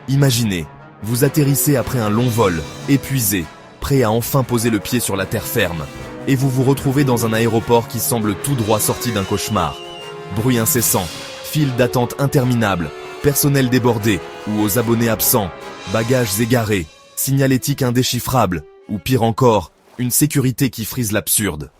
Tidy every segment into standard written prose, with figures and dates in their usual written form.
Imaginez, vous atterrissez après un long vol, épuisé, prêt à enfin poser le pied sur la terre ferme, et vous vous retrouvez dans un aéroport qui semble tout droit sorti d'un cauchemar. Bruit incessant, files d'attente interminables, personnel débordé ou aux abonnés absents, bagages égarés, signalétique indéchiffrable, ou pire encore, une sécurité qui frise l'absurde.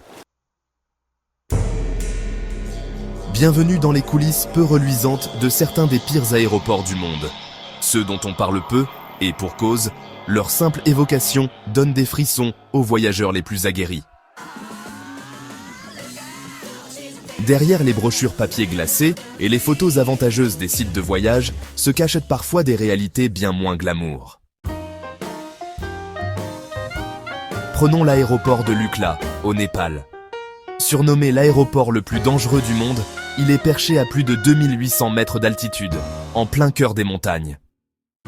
Bienvenue dans les coulisses peu reluisantes de certains des pires aéroports du monde. Ceux dont on parle peu, et pour cause, leur simple évocation donne des frissons aux voyageurs les plus aguerris. Derrière les brochures papier glacé et les photos avantageuses des sites de voyage se cachent parfois des réalités bien moins glamour. Prenons l'aéroport de Lukla, au Népal. Surnommé l'aéroport le plus dangereux du monde, il est perché à plus de 2800 mètres d'altitude, en plein cœur des montagnes.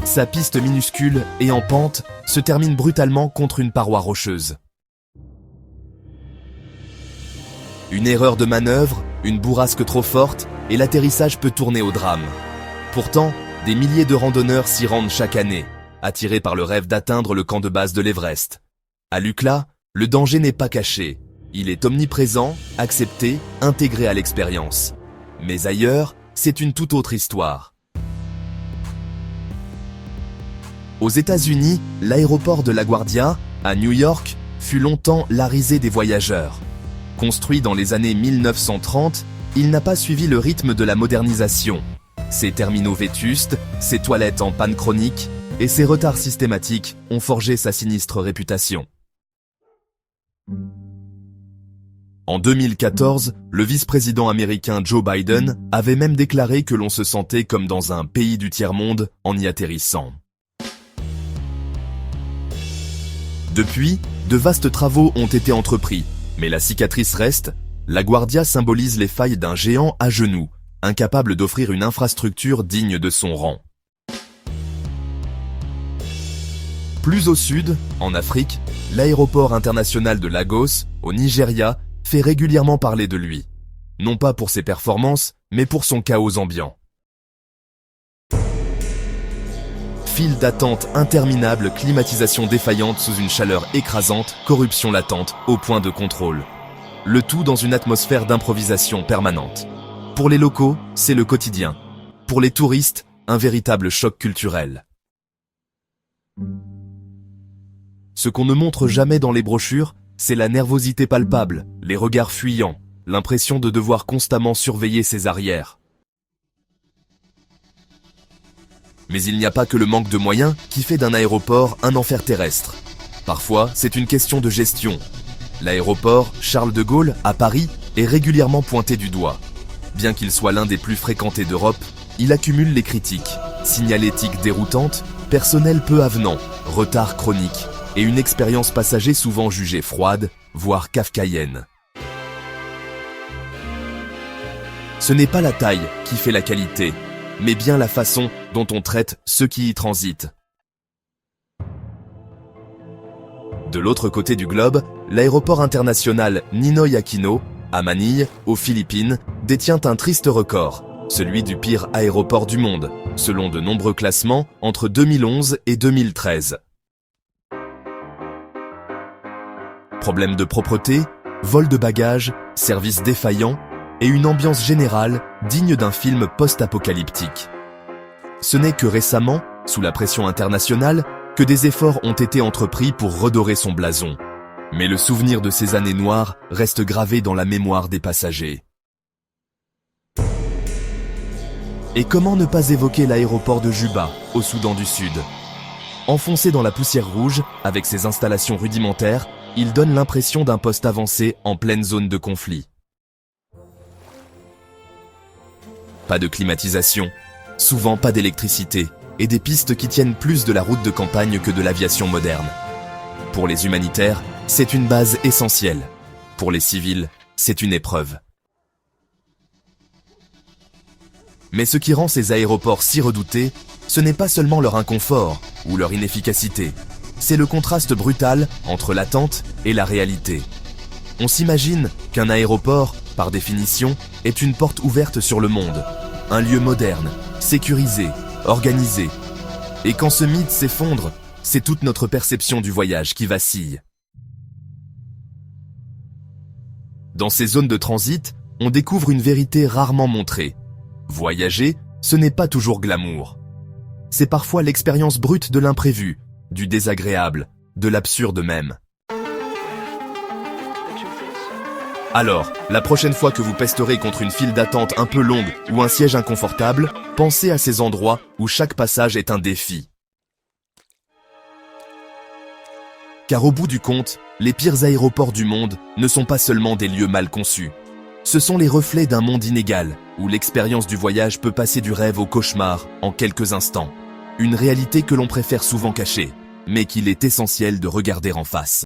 Sa piste minuscule et en pente se termine brutalement contre une paroi rocheuse. Une erreur de manœuvre, une bourrasque trop forte, et l'atterrissage peut tourner au drame. Pourtant, des milliers de randonneurs s'y rendent chaque année, attirés par le rêve d'atteindre le camp de base de l'Everest. À Lukla, le danger n'est pas caché. Il est omniprésent, accepté, intégré à l'expérience. Mais ailleurs, c'est une toute autre histoire. Aux États-Unis, l'aéroport de LaGuardia, à New York, fut longtemps la risée des voyageurs. Construit dans les années 1930, il n'a pas suivi le rythme de la modernisation. Ses terminaux vétustes, ses toilettes en panne chronique et ses retards systématiques ont forgé sa sinistre réputation. En 2014, le vice-président américain Joe Biden avait même déclaré que l'on se sentait comme dans un pays du tiers-monde en y atterrissant. Depuis, de vastes travaux ont été entrepris, mais la cicatrice reste. LaGuardia symbolise les failles d'un géant à genoux, incapable d'offrir une infrastructure digne de son rang. Plus au sud, en Afrique, l'aéroport international de Lagos, au Nigeria, fait régulièrement parler de lui. Non pas pour ses performances, mais pour son chaos ambiant. File d'attente interminable, climatisation défaillante sous une chaleur écrasante, corruption latente, au point de contrôle. Le tout dans une atmosphère d'improvisation permanente. Pour les locaux, c'est le quotidien. Pour les touristes, un véritable choc culturel. Ce qu'on ne montre jamais dans les brochures, c'est la nervosité palpable, les regards fuyants, l'impression de devoir constamment surveiller ses arrières. Mais il n'y a pas que le manque de moyens qui fait d'un aéroport un enfer terrestre. Parfois, c'est une question de gestion. L'aéroport Charles de Gaulle, à Paris, est régulièrement pointé du doigt. Bien qu'il soit l'un des plus fréquentés d'Europe, il accumule les critiques. Signalétique déroutante, personnel peu avenant, retard chronique, et une expérience passager souvent jugée froide, voire kafkaïenne. Ce n'est pas la taille qui fait la qualité, mais bien la façon dont on traite ceux qui y transitent. De l'autre côté du globe, l'aéroport international Ninoy Aquino, à Manille, aux Philippines, détient un triste record, celui du pire aéroport du monde, selon de nombreux classements entre 2011 et 2013. Problèmes de propreté, vol de bagages, services défaillants et une ambiance générale digne d'un film post-apocalyptique. Ce n'est que récemment, sous la pression internationale, que des efforts ont été entrepris pour redorer son blason. Mais le souvenir de ces années noires reste gravé dans la mémoire des passagers. Et comment ne pas évoquer l'aéroport de Juba, au Soudan du Sud? Enfoncé dans la poussière rouge, avec ses installations rudimentaires, il donne l'impression d'un poste avancé en pleine zone de conflit. Pas de climatisation, souvent pas d'électricité, et des pistes qui tiennent plus de la route de campagne que de l'aviation moderne. Pour les humanitaires, c'est une base essentielle. Pour les civils, c'est une épreuve. Mais ce qui rend ces aéroports si redoutés, ce n'est pas seulement leur inconfort ou leur inefficacité. C'est le contraste brutal entre l'attente et la réalité. On s'imagine qu'un aéroport, par définition, est une porte ouverte sur le monde. Un lieu moderne, sécurisé, organisé. Et quand ce mythe s'effondre, c'est toute notre perception du voyage qui vacille. Dans ces zones de transit, on découvre une vérité rarement montrée. Voyager, ce n'est pas toujours glamour. C'est parfois l'expérience brute de l'imprévu, du désagréable, de l'absurde même. Alors, la prochaine fois que vous pesterez contre une file d'attente un peu longue ou un siège inconfortable, pensez à ces endroits où chaque passage est un défi. Car au bout du compte, les pires aéroports du monde ne sont pas seulement des lieux mal conçus. Ce sont les reflets d'un monde inégal, où l'expérience du voyage peut passer du rêve au cauchemar en quelques instants. Une réalité que l'on préfère souvent cacher, mais qu'il est essentiel de regarder en face.